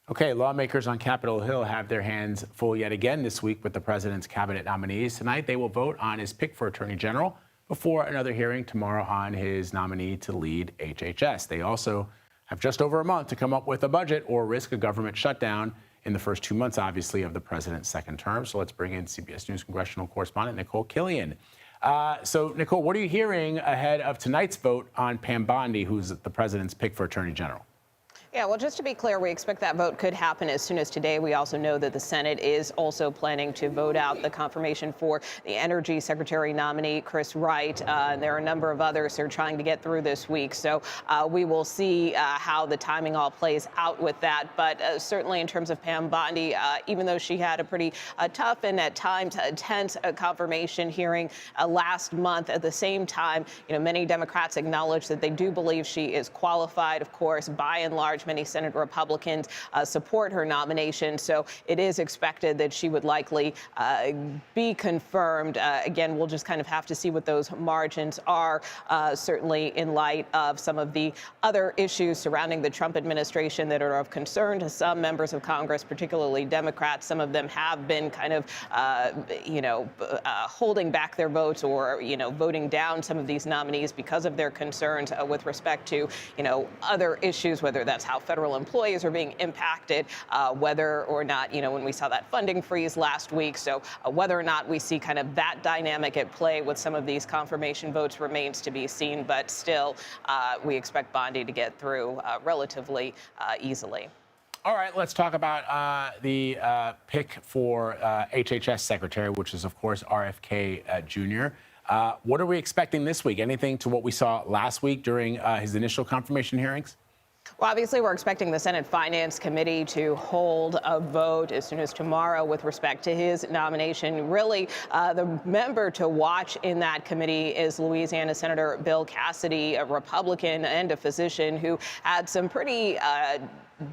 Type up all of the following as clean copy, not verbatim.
Okay, lawmakers on Capitol Hill have their hands full yet again this week with the president's cabinet nominees. Tonight, they will vote on his pick for attorney general before another hearing tomorrow on his nominee to lead HHS. They also have just over a month to come up with a budget or risk a government shutdown in the first 2 months, obviously, of the president's second term. So let's bring in CBS News congressional correspondent Nikole Killion. So, Nikole, what are you hearing ahead of tonight's vote on Pam Bondi, who's the president's pick for attorney general? Yeah, well, just to be clear, we expect that vote could happen as soon as today. We also know that the Senate is also planning to vote out the confirmation for the Energy Secretary nominee, Chris Wright. There are a number of others they're trying to get through this week. So we will see how the timing all plays out with that. But certainly in terms of Pam Bondi, even though she had a pretty tough and at times tense confirmation hearing last month, at the same time, many Democrats acknowledge that they do believe she is qualified. Of course, by and large, many Senate Republicans support her nomination, so it is expected that she would likely be confirmed. Again, we'll just kind of have to see what those margins are, certainly in light of some of the other issues surrounding the Trump administration that are of concern to some members of Congress, particularly Democrats. Some of them have been kind of, holding back their votes or, voting down some of these nominees because of their concerns with respect to, other issues, whether that's how federal employees are being impacted, whether or not, when we saw that funding freeze last week. So whether or not we see kind of that dynamic at play with some of these confirmation votes remains to be seen. But still, we expect Bondi to get through relatively easily. All right, let's talk about the pick for HHS secretary, which is, of course, RFK Jr. What are we expecting this week? Anything to what we saw last week during his initial confirmation hearings? Well, obviously, we're expecting the Senate Finance Committee to hold a vote as soon as tomorrow with respect to his nomination. Really, the member to watch in that committee is Louisiana Senator Bill Cassidy, a Republican and a physician who had some pretty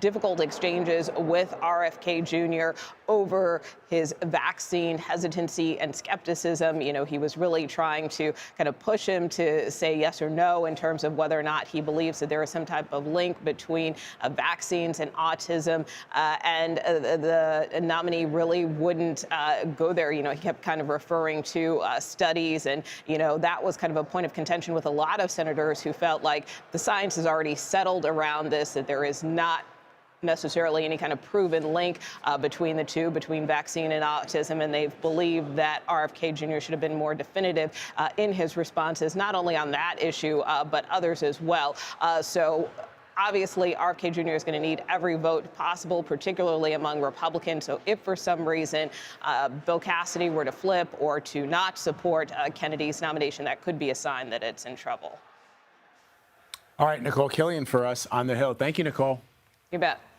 difficult exchanges with RFK Jr. over his vaccine hesitancy and skepticism. He was really trying to kind of push him to say yes or no in terms of whether or not he believes that there is some type of link between vaccines and autism. And the nominee really wouldn't go there. He kept kind of referring to studies. And, that was kind of a point of contention with a lot of senators who felt like the science is already settled around this, that there is not necessarily any kind of proven link between the two, between vaccine and autism, and they've believed that RFK Jr. should have been more definitive in his responses, not only on that issue, but others as well. So obviously, RFK Jr. is going to need every vote possible, particularly among Republicans. So if for some reason Bill Cassidy were to flip or to not support Kennedy's nomination, that could be a sign that it's in trouble. All right, Nikole Killion for us on the Hill. Thank you, Nikole. You bet.